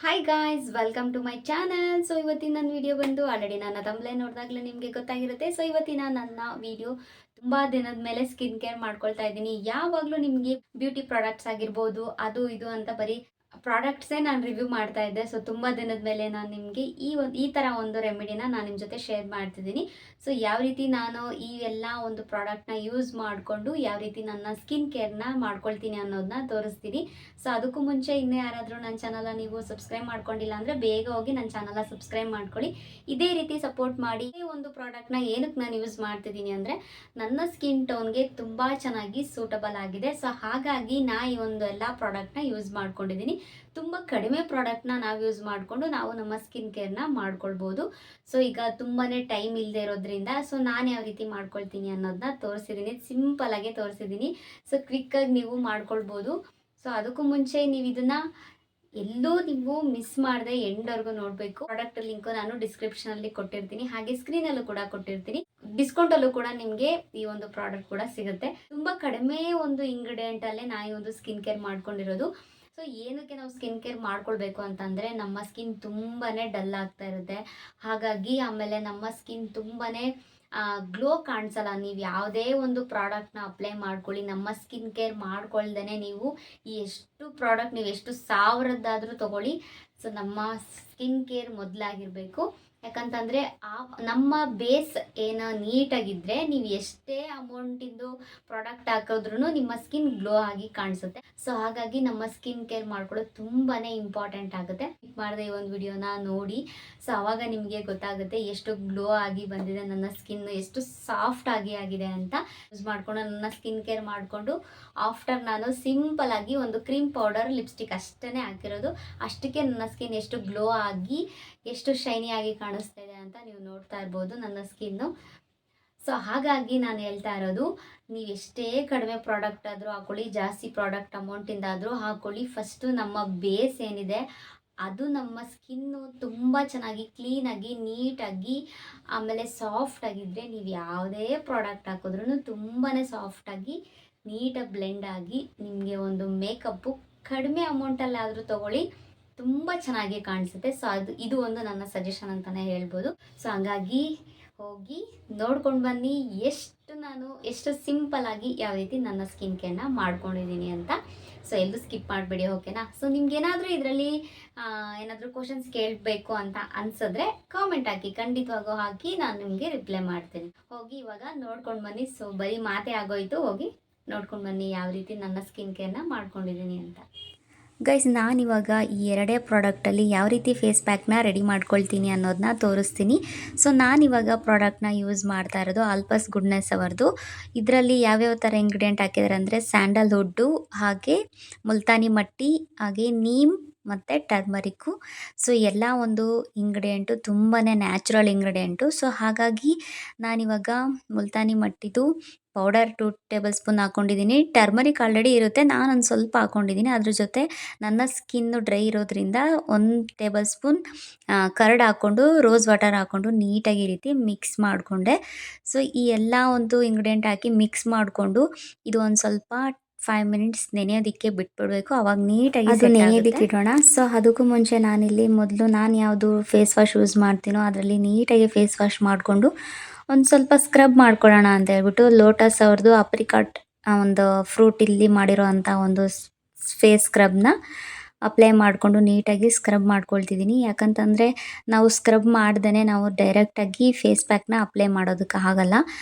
Hi guys, welcome to my channel. So ಇವತ್ತಿನ ನನ್ನ video ಬಂದು ಆಲ್ರೆಡಿ ನನ್ನ ತಮ್ಮಲೇ ನೋಡಿದಾಗಲೇ ನಿಮಗೆ ಗೊತ್ತಾಗಿರುತ್ತೆ. ಸೊ ಇವತ್ತಿನ ನನ್ನ ವಿಡಿಯೋ ತುಂಬ ದಿನದ ಮೇಲೆ ಸ್ಕಿನ್ ಕೇರ್ ಮಾಡ್ಕೊಳ್ತಾ ಇದ್ದೀನಿ. ಯಾವಾಗಲೂ ನಿಮಗೆ ಬ್ಯೂಟಿ ಪ್ರಾಡಕ್ಟ್ಸ್ ಆಗಿರ್ಬೋದು, ಅದು ಇದು ಅಂತ ಬರೀ ಪ್ರಾಡಕ್ಟ್ಸೇ ನಾನು ರಿವ್ಯೂ ಮಾಡ್ತಾ ಇದ್ದೆ. ಸೊ ತುಂಬ ದಿನದ ಮೇಲೆ ನಾನು ನಿಮಗೆ ಈ ಥರ ಒಂದು ರೆಮಿಡಿನ ನಾನು ನಿಮ್ಮ ಜೊತೆ ಶೇರ್ ಮಾಡ್ತಿದ್ದೀನಿ. ಸೊ ಯಾವ ರೀತಿ ನಾನು ಈ ಎಲ್ಲ ಒಂದು ಪ್ರಾಡಕ್ಟ್ನ ಯೂಸ್ ಮಾಡಿಕೊಂಡು ಯಾವ ರೀತಿ ನನ್ನ ಸ್ಕಿನ್ ಕೇರ್ನ ಮಾಡ್ಕೊಳ್ತೀನಿ ಅನ್ನೋದನ್ನ ತೋರಿಸ್ತೀನಿ. ಸೊ ಅದಕ್ಕೂ ಮುಂಚೆ ಇನ್ನೂ ಯಾರಾದರೂ ನನ್ನ ಚಾನಲ್ನ ನೀವು ಸಬ್ಸ್ಕ್ರೈಬ್ ಮಾಡ್ಕೊಂಡಿಲ್ಲ ಅಂದರೆ ಬೇಗ ಹೋಗಿ ನನ್ನ ಚಾನಲ್ನ ಸಬ್ಸ್ಕ್ರೈಬ್ ಮಾಡ್ಕೊಳ್ಳಿ. ಇದೇ ರೀತಿ ಸಪೋರ್ಟ್ ಮಾಡಿ. ಈ ಒಂದು ಪ್ರಾಡಕ್ಟ್ನ ಏನಕ್ಕೆ ನಾನು ಯೂಸ್ ಮಾಡ್ತಿದ್ದೀನಿ ಅಂದರೆ ನನ್ನ ಸ್ಕಿನ್ ಟೋನ್ಗೆ ತುಂಬ ಚೆನ್ನಾಗಿ ಸೂಟಬಲ್ ಆಗಿದೆ. ಸೊ ಹಾಗಾಗಿ ಈ ಒಂದು ಎಲ್ಲ ಪ್ರಾಡಕ್ಟ್ನ ಯೂಸ್ ಮಾಡ್ಕೊಂಡಿದ್ದೀನಿ. ತುಂಬ ಕಡಿಮೆ ಪ್ರಾಡಕ್ಟ್ನ ನಾವು ಯೂಸ್ ಮಾಡಿಕೊಂಡು ನಾವು ನಮ್ಮ ಸ್ಕಿನ್ ಕೇರ್ನ ಮಾಡ್ಕೊಳ್ಬೋದು. ಸೊ ಈಗ ತುಂಬಾ ಟೈಮ್ ಇಲ್ಲದೆ ಇರೋದ್ರಿಂದ ಸೊ ನಾನು ಯಾವ ರೀತಿ ಮಾಡ್ಕೊಳ್ತೀನಿ ಅನ್ನೋದನ್ನ ತೋರಿಸಿದ್ದೀನಿ, ಸಿಂಪಲಾಗೆ ತೋರಿಸಿದ್ದೀನಿ. ಸೊ ಕ್ವಿಕ್ಕಾಗಿ ನೀವು ಮಾಡ್ಕೊಳ್ಬೋದು. ಸೊ ಅದಕ್ಕೂ ಮುಂಚೆ ನೀವು ಇದನ್ನು ಎಲ್ಲೂ ನೀವು ಮಿಸ್ ಮಾಡದೆ ಎಂಡ್ವರೆಗೂ ನೋಡಬೇಕು. ಪ್ರಾಡಕ್ಟ್ ಲಿಂಕು ನಾನು ಡಿಸ್ಕ್ರಿಪ್ಷನಲ್ಲಿ ಕೊಟ್ಟಿರ್ತೀನಿ, ಹಾಗೆ ಸ್ಕ್ರೀನಲ್ಲೂ ಕೂಡ ಕೊಟ್ಟಿರ್ತೀನಿ. ಡಿಸ್ಕೌಂಟಲ್ಲೂ ಕೂಡ ನಿಮಗೆ ಈ ಒಂದು ಪ್ರಾಡಕ್ಟ್ ಕೂಡ ಸಿಗುತ್ತೆ. ತುಂಬ ಕಡಿಮೆ ಒಂದು ಇಂಗ್ರೀಡಿಯೆಂಟಲ್ಲೇ ನಾನು ಈ ಒಂದು ಸ್ಕಿನ್ ಕೇರ್ ಮಾಡ್ಕೊಂಡಿರೋದು. ಸೊ ಏನಕ್ಕೆ ನಾವು ಸ್ಕಿನ್ ಕೇರ್ ಮಾಡ್ಕೊಳ್ಬೇಕು ಅಂತಂದರೆ ನಮ್ಮ ಸ್ಕಿನ್ ತುಂಬಾ ಡಲ್ ಆಗ್ತಾ ಇರುತ್ತೆ. ಹಾಗಾಗಿ ಆಮೇಲೆ ನಮ್ಮ ಸ್ಕಿನ್ ತುಂಬಾ ಗ್ಲೋ ಕಾಣಿಸಲ್ಲ. ನೀವು ಯಾವುದೇ ಒಂದು ಪ್ರಾಡಕ್ಟ್ನ ಅಪ್ಲೈ ಮಾಡ್ಕೊಳ್ಳಿ, ನಮ್ಮ ಸ್ಕಿನ್ ಕೇರ್ ಮಾಡ್ಕೊಳ್ದೇ ನೀವು ಎಷ್ಟು ಪ್ರಾಡಕ್ಟ್ ನೀವು ಎಷ್ಟು ಸಾವಿರದ್ದಾದರೂ ತೊಗೊಳ್ಳಿ, ಸೊ ನಮ್ಮ ಸ್ಕಿನ್ ಕೇರ್ ಮೊದಲಾಗಿರಬೇಕು. ಯಾಕಂತಂದರೆ ನಮ್ಮ ಬೇಸ್ ಏನೋ ನೀಟಾಗಿದ್ದರೆ ನೀವು ಎಷ್ಟೇ ಅಮೌಂಟಿಂದು ಪ್ರಾಡಕ್ಟ್ ಹಾಕಿದ್ರೂ ನಿಮ್ಮ ಸ್ಕಿನ್ ಗ್ಲೋ ಆಗಿ ಕಾಣಿಸುತ್ತೆ. ಸೊ ಹಾಗಾಗಿ ನಮ್ಮ ಸ್ಕಿನ್ ಕೇರ್ ಮಾಡ್ಕೊಳ್ಳೋದು ತುಂಬಾ ಇಂಪಾರ್ಟೆಂಟ್ ಆಗುತ್ತೆ. ಮಾಡಿದೆ ಈ ಒಂದು ವಿಡಿಯೋನ ನೋಡಿ. ಸೊ ಆವಾಗ ನಿಮಗೆ ಗೊತ್ತಾಗುತ್ತೆ ಎಷ್ಟು ಗ್ಲೋ ಆಗಿ ಬಂದಿದೆ ನನ್ನ ಸ್ಕಿನ್, ಎಷ್ಟು ಸಾಫ್ಟ್ ಆಗಿದೆ ಅಂತ. ಯೂಸ್ ಮಾಡಿಕೊಂಡು ನನ್ನ ಸ್ಕಿನ್ ಕೇರ್ ಮಾಡಿಕೊಂಡು ಆಫ್ಟರ್ ನಾನು ಸಿಂಪಲಾಗಿ ಒಂದು ಕ್ರೀಮ್ ಪೌಡರ್ ಲಿಪ್ಸ್ಟಿಕ್ ಅಷ್ಟೇ ಹಾಕಿರೋದು. ಅಷ್ಟಕ್ಕೆ ನನ್ನ ಸ್ಕಿನ್ ಎಷ್ಟು ಗ್ಲೋ ಆಗಿ ಎಷ್ಟು ಶೈನಿಯಾಗಿ ಕಾಣಿಸ್ತಾ ಇದೆ ಅಂತ ನೀವು ನೋಡ್ತಾ ಇರ್ಬೋದು ನನ್ನ ಸ್ಕಿನ್ನು. ಸೊ ಹಾಗಾಗಿ ನಾನು ಹೇಳ್ತಾ ಇರೋದು, ನೀವು ಎಷ್ಟೇ ಕಡಿಮೆ ಪ್ರಾಡಕ್ಟ್ ಆದರೂ ಹಾಕೊಳ್ಳಿ, ಜಾಸ್ತಿ ಪ್ರಾಡಕ್ಟ್ ಅಮೌಂಟಿಂದಾದರೂ ಹಾಕೊಳ್ಳಿ, ಫಸ್ಟು ನಮ್ಮ ಬೇಸ್ ಏನಿದೆ ಅದು ನಮ್ಮ ಸ್ಕಿನ್ನು ತುಂಬ ಚೆನ್ನಾಗಿ ಕ್ಲೀನಾಗಿ ನೀಟಾಗಿ ಆಮೇಲೆ ಸಾಫ್ಟಾಗಿದ್ದರೆ ನೀವು ಯಾವುದೇ ಪ್ರಾಡಕ್ಟ್ ಹಾಕಿದ್ರೂ ತುಂಬಾ ಸಾಫ್ಟಾಗಿ ನೀಟಾಗಿ ಬ್ಲೆಂಡ್ ಆಗಿ ನಿಮಗೆ ಒಂದು ಮೇಕಪ್ಪು ಕಡಿಮೆ ಅಮೌಂಟಲ್ಲಾದರೂ ತೊಗೊಳ್ಳಿ, ತುಂಬ ಚೆನ್ನಾಗಿ ಕಾಣಿಸುತ್ತೆ. ಸೊ ಇದು ಒಂದು ನನ್ನ ಸಜೆಷನ್ ಅಂತಲೇ ಹೇಳ್ಬೋದು. ಸೊ ಹಂಗಾಗಿ ಹೋಗಿ ನೋಡ್ಕೊಂಡು ಬನ್ನಿ ನಾನು ಎಷ್ಟು ಸಿಂಪಲಾಗಿ ಯಾವ ರೀತಿ ನನ್ನ ಸ್ಕಿನ್ ಕೇರ್ನ ಮಾಡ್ಕೊಂಡಿದ್ದೀನಿ ಅಂತ. ಸೊ ಎಲ್ಲೂ ಸ್ಕಿಪ್ ಮಾಡಬೇಡಿ, ಓಕೆನಾ? ಸೊ ನಿಮ್ಗೇನಾದರೂ ಇದರಲ್ಲಿ ಏನಾದರೂ ಕ್ವಶನ್ಸ್ ಕೇಳಬೇಕು ಅಂತ ಅನ್ಸಿದ್ರೆ ಕಾಮೆಂಟ್ ಹಾಕಿ, ಖಂಡಿತವಾಗೂ ಹಾಕಿ, ನಾನು ನಿಮಗೆ ರಿಪ್ಲೈ ಮಾಡ್ತೀನಿ. ಹೋಗಿ ಇವಾಗ ನೋಡ್ಕೊಂಡು ಬನ್ನಿ. ಸೊ ಬರೀ ಮಾತೇ ಆಗೋಯ್ತು, ಹೋಗಿ ನೋಡ್ಕೊಂಡು ಬನ್ನಿ ಯಾವ ರೀತಿ ನನ್ನ ಸ್ಕಿನ್ ಕೇರ್ನ ಮಾಡ್ಕೊಂಡಿದ್ದೀನಿ ಅಂತ. ಗೈಸ್, ನಾನಿವಾಗ ಈ ಎರಡೇ ಪ್ರಾಡಕ್ಟಲ್ಲಿ ಯಾವ ರೀತಿ ಫೇಸ್ ಪ್ಯಾಕ್ನ ರೆಡಿ ಮಾಡ್ಕೊಳ್ತೀನಿ ಅನ್ನೋದನ್ನ ತೋರಿಸ್ತೀನಿ. ಸೊ ನಾನಿವಾಗ ಪ್ರಾಡಕ್ಟ್ನ ಯೂಸ್ ಮಾಡ್ತಾ ಇರೋದು ಆಲ್ಪಸ್ ಗುಡ್ನೆಸ್ ಅವರದು. ಇದರಲ್ಲಿ ಯಾವ್ಯಾವ ಥರ ಇಂಗ್ರೀಡಿಯೆಂಟ್ ಹಾಕಿದ್ದಾರೆ ಅಂದರೆ ಸ್ಯಾಂಡಲ್ವುಡ್ಡು, ಹಾಗೆ ಮುಲ್ತಾನಿ ಮಟ್ಟಿ, ಹಾಗೆ ನೀಮ್ ಮತ್ತು ಟರ್ಮರಿಕ್ಕು. ಸೊ ಎಲ್ಲ ಒಂದು ಇಂಗ್ರೀಡಿಯೆಂಟು ತುಂಬಾ ನ್ಯಾಚುರಲ್ ಇಂಗ್ರೀಡಿಯೆಂಟು. ಸೊ ಹಾಗಾಗಿ ನಾನಿವಾಗ ಮುಲ್ತಾನಿ ಮಟ್ಟಿದು ಪೌಡರ್ 2 ಟೇಬಲ್ ಸ್ಪೂನ್ ಹಾಕ್ಕೊಂಡಿದ್ದೀನಿ. ಟರ್ಮರಿಕ್ ಆಲ್ರೆಡಿ ಇರುತ್ತೆ, ನಾನೊಂದು ಸ್ವಲ್ಪ ಹಾಕ್ಕೊಂಡಿದ್ದೀನಿ. ಅದ್ರ ಜೊತೆ ನನ್ನ ಸ್ಕಿನ್ನು ಡ್ರೈ ಇರೋದ್ರಿಂದ 1 ಟೇಬಲ್ ಸ್ಪೂನ್ ಕರ್ಡ್ ಹಾಕ್ಕೊಂಡು ರೋಸ್ ವಾಟರ್ ಹಾಕ್ಕೊಂಡು ನೀಟಾಗಿ ಈ ರೀತಿ ಮಿಕ್ಸ್ ಮಾಡಿಕೊಂಡೆ. ಸೊ ಈ ಎಲ್ಲ ಒಂದು ಇಂಗ್ರೀಡಿಯೆಂಟ್ ಹಾಕಿ ಮಿಕ್ಸ್ ಮಾಡಿಕೊಂಡು ಇದು ಒಂದು ಸ್ವಲ್ಪ 5 ಮಿನಿಟ್ಸ್ ನೆನೆಯೋದಕ್ಕೆ ಬಿಟ್ಬಿಡಬೇಕು. ಅವಾಗ ನೀಟಾಗಿ ಅದು ನೆನೆಯೋದಕ್ಕೆ ಇಡೋಣ. ಸೊ ಅದಕ್ಕೂ ಮುಂಚೆ ಮೊದಲು ನಾನು ಯಾವುದು ಫೇಸ್ ವಾಶ್ ಯೂಸ್ ಮಾಡ್ತೀನೋ ಅದರಲ್ಲಿ ನೀಟಾಗಿ ಫೇಸ್ ವಾಶ್ ಮಾಡಿಕೊಂಡು ಒಂದು ಸ್ವಲ್ಪ ಸ್ಕ್ರಬ್ ಮಾಡ್ಕೊಳ್ಳೋಣ ಅಂತ ಹೇಳ್ಬಿಟ್ಟು ಲೋಟಸ್ ಅವ್ರದ್ದು ಅಪ್ರಿಕಾಟ್ ಒಂದು ಫ್ರೂಟ್ ಇಲ್ಲಿ ಮಾಡಿರೋ ಅಂಥ ಒಂದು ಫೇಸ್ ಸ್ಕ್ರಬ್ನ ಅಪ್ಲೈ ಮಾಡಿಕೊಂಡು ನೀಟಾಗಿ ಸ್ಕ್ರಬ್ ಮಾಡ್ಕೊಳ್ತಿದ್ದೀನಿ. ಯಾಕಂತಂದರೆ ನಾವು ಸ್ಕ್ರಬ್ ಮಾಡ್ದೇ ನಾವು ಡೈರೆಕ್ಟಾಗಿ ಫೇಸ್ ಪ್ಯಾಕ್ನ ಅಪ್ಲೈ ಮಾಡೋದಕ್ಕೆ ಆಗಲ್ಲ.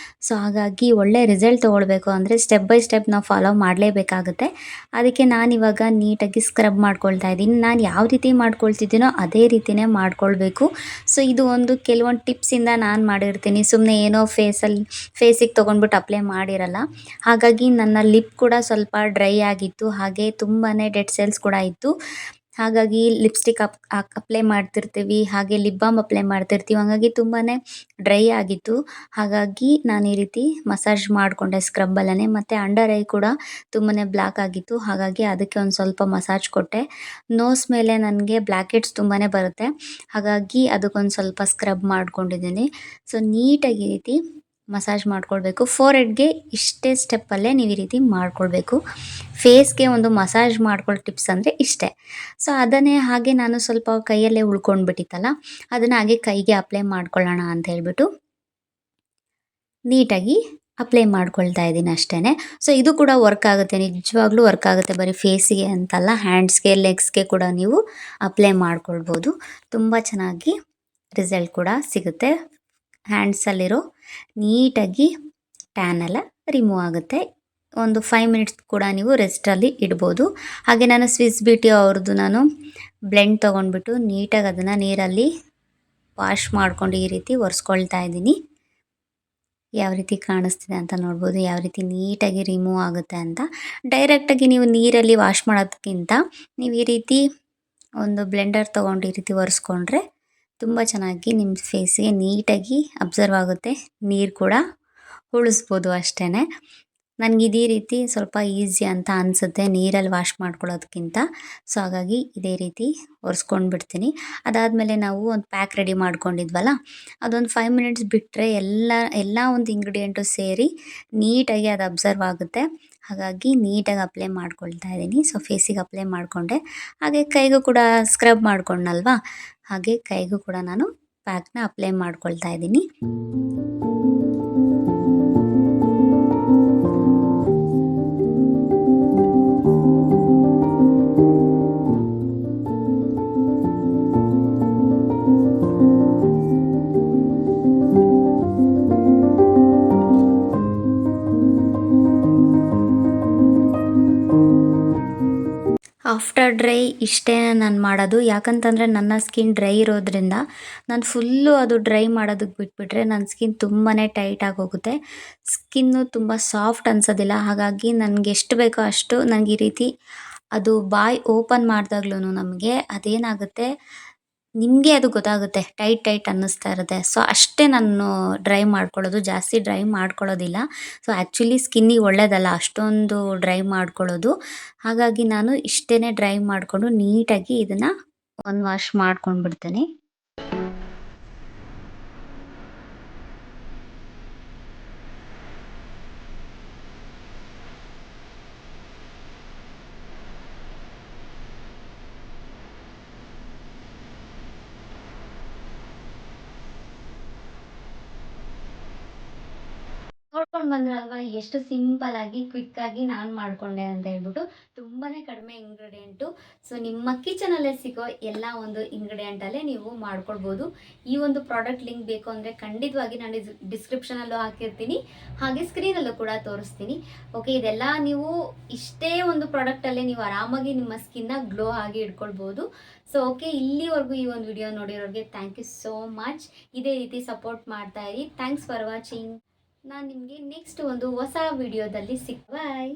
ಸೊ ಹಾಗಾಗಿ ಒಳ್ಳೆ ರಿಸಲ್ಟ್ ತೊಗೊಳ್ಬೇಕು ಅಂದರೆ ಸ್ಟೆಪ್ ಬೈ ಸ್ಟೆಪ್ ನಾವು ಫಾಲೋ ಮಾಡಲೇಬೇಕಾಗುತ್ತೆ. ಅದಕ್ಕೆ ನಾನಿವಾಗ ನೀಟಾಗಿ ಸ್ಕ್ರಬ್ ಮಾಡ್ಕೊಳ್ತಾ ಇದ್ದೀನಿ. ನಾನು ಯಾವ ರೀತಿ ಮಾಡ್ಕೊಳ್ತಿದ್ದೀನೋ ಅದೇ ರೀತಿಯೇ ಮಾಡ್ಕೊಳ್ಬೇಕು. ಸೊ ಇದು ಒಂದು ಕೆಲವೊಂದು ಟಿಪ್ಸಿಂದ ನಾನು ಮಾಡಿರ್ತೀನಿ, ಸುಮ್ಮನೆ ಏನೋ ಫೇಸಿಗೆ ತೊಗೊಂಡ್ಬಿಟ್ಟು ಅಪ್ಲೈ ಮಾಡಿರಲ್ಲ. ಹಾಗಾಗಿ ನನ್ನ ಲಿಪ್ ಕೂಡ ಸ್ವಲ್ಪ ಡ್ರೈ ಆಗಿತ್ತು, ಹಾಗೆ ತುಂಬಾ ಡೆಡ್ ಸೆಲ್ಸ್ ಕೂಡ ಇತ್ತು. ಹಾಗಾಗಿ ಲಿಪ್ಸ್ಟಿಕ್ ಅಪ್ಲೈ ಮಾಡ್ತಿರ್ತೀವಿ, ಹಾಗೆ ಲಿಪ್ ಬಾಮ್ ಅಪ್ಲೈ ಮಾಡ್ತಿರ್ತೀವಿ, ಹಾಗಾಗಿ ತುಂಬಾ ಡ್ರೈ ಆಗಿತ್ತು. ಹಾಗಾಗಿ ನಾನು ಈ ರೀತಿ ಮಸಾಜ್ ಮಾಡಿಕೊಂಡೆ ಸ್ಕ್ರಬ್ಬಲ್ಲೇ. ಮತ್ತು ಅಂಡರ್ ಐ ಕೂಡ ತುಂಬಾ ಬ್ಲ್ಯಾಕ್ ಆಗಿತ್ತು, ಹಾಗಾಗಿ ಅದಕ್ಕೆ ಒಂದು ಸ್ವಲ್ಪ ಮಸಾಜ್ ಕೊಟ್ಟೆ. ನೋಸ್ ಮೇಲೆ ನನಗೆ ಬ್ಲ್ಯಾಕ್ ಹೆಡ್ಸ್ ತುಂಬಾ ಬರುತ್ತೆ, ಹಾಗಾಗಿ ಅದಕ್ಕೊಂದು ಸ್ವಲ್ಪ ಸ್ಕ್ರಬ್ ಮಾಡ್ಕೊಂಡಿದ್ದೀನಿ. ಸೊ ನೀಟಾಗಿ ಈ ರೀತಿ ಮಸಾಜ್ ಮಾಡ್ಕೊಳ್ಬೇಕು. ಫೋರ್ ಹೆಡ್ಗೆ ಇಷ್ಟೇ ಸ್ಟೆಪ್ಪಲ್ಲೇ ನೀವು ಈ ರೀತಿ ಮಾಡ್ಕೊಳ್ಬೇಕು. ಫೇಸ್ಗೆ ಒಂದು ಮಸಾಜ್ ಮಾಡ್ಕೊಳ್ಳೋ ಟಿಪ್ಸ್ ಅಂದರೆ ಇಷ್ಟೇ. ಸೊ ಅದನ್ನೇ ಹಾಗೆ ನಾನು ಸ್ವಲ್ಪ ಕೈಯಲ್ಲೇ ಉಳ್ಕೊಂಡ್ಬಿಟ್ಟಿತ್ತಲ್ಲ, ಅದನ್ನು ಹಾಗೆ ಕೈಗೆ ಅಪ್ಲೈ ಮಾಡ್ಕೊಳ್ಳೋಣ ಅಂತ ಹೇಳ್ಬಿಟ್ಟು ನೀಟಾಗಿ ಅಪ್ಲೈ ಮಾಡ್ಕೊಳ್ತಾ ಇದ್ದೀನಿ ಅಷ್ಟೇ. ಸೊ ಇದು ಕೂಡ ವರ್ಕ್ ಆಗುತ್ತೆ, ನಿಜವಾಗ್ಲೂ ವರ್ಕ್ ಆಗುತ್ತೆ. ಬರೀ ಫೇಸಿಗೆ ಅಂತಲ್ಲ, ಹ್ಯಾಂಡ್ಸ್ಗೆ ಲೆಗ್ಸ್ಗೆ ಕೂಡ ನೀವು ಅಪ್ಲೈ ಮಾಡ್ಕೊಳ್ಬೋದು. ತುಂಬ ಚೆನ್ನಾಗಿ ರಿಸಲ್ಟ್ ಕೂಡ ಸಿಗುತ್ತೆ. ಹ್ಯಾಂಡ್ಸಲ್ಲಿರೋ ನೀಟಾಗಿ ಟ್ಯಾನ್ ಎಲ್ಲ ರಿಮೂವ್ ಆಗುತ್ತೆ. ಒಂದು 5 ಮಿನಿಟ್ಸ್ ಕೂಡ ನೀವು ರೆಸ್ಟಲ್ಲಿ ಇಡ್ಬೋದು. ಹಾಗೆ ನಾನು ಸ್ವಿಸ್ ಬ್ಯೂಟಿ ಅವ್ರದ್ದು ನಾನು ಬ್ಲೆಂಡ್ ತೊಗೊಂಡ್ಬಿಟ್ಟು ನೀಟಾಗಿ ಅದನ್ನು ನೀರಲ್ಲಿ ವಾಶ್ ಮಾಡ್ಕೊಂಡು ಈ ರೀತಿ ಒರೆಸ್ಕೊಳ್ತಾ ಇದ್ದೀನಿ. ಯಾವ ರೀತಿ ಕಾಣಿಸ್ತಿದೆ ಅಂತ ನೋಡ್ಬೋದು, ಯಾವ ರೀತಿ ನೀಟಾಗಿ ರಿಮೂವ್ ಆಗುತ್ತೆ ಅಂತ. ಡೈರೆಕ್ಟಾಗಿ ನೀವು ನೀರಲ್ಲಿ ವಾಶ್ ಮಾಡೋದಕ್ಕಿಂತ ನೀವು ಈ ರೀತಿ ಒಂದು ಬ್ಲೆಂಡರ್ ತೊಗೊಂಡು ಈ ರೀತಿ ಒರೆಸ್ಕೊಂಡ್ರೆ ತುಂಬ ಚೆನ್ನಾಗಿ ನಿಮ್ಮ ಫೇಸಿಗೆ ನೀಟಾಗಿ ಅಬ್ಸರ್ವ್ ಆಗುತ್ತೆ. ನೀರು ಕೂಡ ಉಳಿಸ್ಬೋದು ಅಷ್ಟೇ. ನನಗೆ ಇದೇ ರೀತಿ ಸ್ವಲ್ಪ ಈಸಿ ಅಂತ ಅನಿಸುತ್ತೆ ನೀರಲ್ಲಿ ವಾಶ್ ಮಾಡ್ಕೊಳ್ಳೋದಕ್ಕಿಂತ. ಸೊ ಹಾಗಾಗಿ ಇದೇ ರೀತಿ ಒರೆಸ್ಕೊಂಡು ಬಿಡ್ತೀನಿ. ಅದಾದಮೇಲೆ ನಾವು ಒಂದು ಪ್ಯಾಕ್ ರೆಡಿ ಮಾಡ್ಕೊಂಡಿದ್ವಲ್ಲ, ಅದೊಂದು 5 ಮಿನಿಟ್ಸ್ ಬಿಟ್ಟರೆ ಎಲ್ಲ ಒಂದು ಇಂಗ್ರೀಡಿಯೆಂಟು ಸೇರಿ ನೀಟಾಗಿ ಅದು ಅಬ್ಸರ್ವ್ ಆಗುತ್ತೆ. ಹಾಗಾಗಿ ನೀಟಾಗಿ ಅಪ್ಲೈ ಮಾಡ್ಕೊಳ್ತಾ ಇದ್ದೀನಿ. ಸೊ ಫೇಸಿಗೆ ಅಪ್ಲೈ ಮಾಡಿಕೊಂಡೆ, ಹಾಗೆ ಕೈಗೂ ಕೂಡ ಸ್ಕ್ರಬ್ ಮಾಡ್ಕೊಂಡಲ್ವಾ, ಹಾಗೆ ಕೈಗೂ ಕೂಡ ನಾನು ಪ್ಯಾಕ್ನ ಅಪ್ಲೈ ಮಾಡ್ಕೊಳ್ತಾ ಇದ್ದೀನಿ. ಆಫ್ಟರ್ ಡ್ರೈ ಇಷ್ಟೇ ನಾನು ಮಾಡೋದು. ಯಾಕಂತಂದರೆ ನನ್ನ ಸ್ಕಿನ್ ಡ್ರೈ ಇರೋದ್ರಿಂದ ನಾನು ಫುಲ್ಲು ಅದು ಡ್ರೈ ಮಾಡೋದಕ್ಕೆ ಬಿಟ್ಬಿಟ್ರೆ ನನ್ನ ಸ್ಕಿನ್ ತುಂಬಾ ಟೈಟ್ ಆಗೋಗುತ್ತೆ. ಸ್ಕಿನ್ನು ತುಂಬ ಸಾಫ್ಟ್ ಅನ್ಸೋದಿಲ್ಲ. ಹಾಗಾಗಿ ನನಗೆ ಎಷ್ಟು ಬೇಕೋ ಅಷ್ಟು ನನಗೆ ಈ ರೀತಿ ಅದು ಬಾಯಿ ಓಪನ್ ಮಾಡಿದಾಗ್ಲೂ ನಮಗೆ ಅದೇನಾಗುತ್ತೆ, ನಿಮಗೆ ಅದು ಗೊತ್ತಾಗುತ್ತೆ, ಟೈಟ್ ಅನ್ನಿಸ್ತಾ ಇರುತ್ತೆ. ಸೊ ಅಷ್ಟೇ ನಾನು ಡ್ರೈ ಮಾಡ್ಕೊಳ್ಳೋದು, ಜಾಸ್ತಿ ಡ್ರೈ ಮಾಡ್ಕೊಳ್ಳೋದಿಲ್ಲ. ಸೊ ಆ್ಯಕ್ಚುಲಿ ಸ್ಕಿನ್ನಿಗೆ ಒಳ್ಳೆಯದಲ್ಲ ಅಷ್ಟೊಂದು ಡ್ರೈ ಮಾಡ್ಕೊಳ್ಳೋದು. ಹಾಗಾಗಿ ನಾನು ಇಷ್ಟೇ ಡ್ರೈ ಮಾಡಿಕೊಂಡು ನೀಟಾಗಿ ಇದನ್ನು ಒಂದು ವಾಶ್ ಮಾಡ್ಕೊಂಡು ಬಿಡ್ತೀನಿ. ನೋಡ್ಕೊಂಡು ಬಂದ್ರಲ್ವಾ ಎಷ್ಟು ಸಿಂಪಲ್ ಆಗಿ ಕ್ವಿಕ್ ಆಗಿ ನಾನು ಮಾಡ್ಕೊಂಡೆ ಅಂತ ಹೇಳ್ಬಿಟ್ಟು. ತುಂಬಾನೇ ಕಡಿಮೆ ಇಂಗ್ರೀಡಿಯೆಂಟು. ಸೊ ನಿಮ್ಮ ಕಿಚನಲ್ಲೇ ಸಿಗೋ ಎಲ್ಲ ಒಂದು ಇಂಗ್ರೀಡಿಯೆಂಟಲ್ಲೇ ನೀವು ಮಾಡ್ಕೊಳ್ಬೋದು. ಈ ಒಂದು ಪ್ರಾಡಕ್ಟ್ ಲಿಂಕ್ ಬೇಕು ಅಂದರೆ ಖಂಡಿತವಾಗಿ ನಾನು ಡಿಸ್ಕ್ರಿಪ್ಷನಲ್ಲೂ ಹಾಕಿರ್ತೀನಿ, ಹಾಗೆ ಸ್ಕ್ರೀನಲ್ಲೂ ಕೂಡ ತೋರಿಸ್ತೀನಿ. ಓಕೆ, ಇದೆಲ್ಲ ನೀವು ಇಷ್ಟೇ ಒಂದು ಪ್ರಾಡಕ್ಟಲ್ಲೇ ನೀವು ಆರಾಮಾಗಿ ನಿಮ್ಮ ಸ್ಕಿನ್ನ ಗ್ಲೋ ಆಗಿ ಇಟ್ಕೊಳ್ಬೋದು. ಸೊ ಓಕೆ, ಇಲ್ಲಿವರೆಗೂ ಈ ಒಂದು ವಿಡಿಯೋ ನೋಡಿರೋರಿಗೆ ಥ್ಯಾಂಕ್ ಯು ಸೋ ಮಚ್. ಇದೇ ರೀತಿ ಸಪೋರ್ಟ್ ಮಾಡ್ತಾ ಇರಿ. Thanks for watching. ನಾನು ನಿಮಗೆ ನೆಕ್ಸ್ಟ್ ಒಂದು ಹೊಸ ವಿಡಿಯೋದಲ್ಲಿ ಬಾಯ್.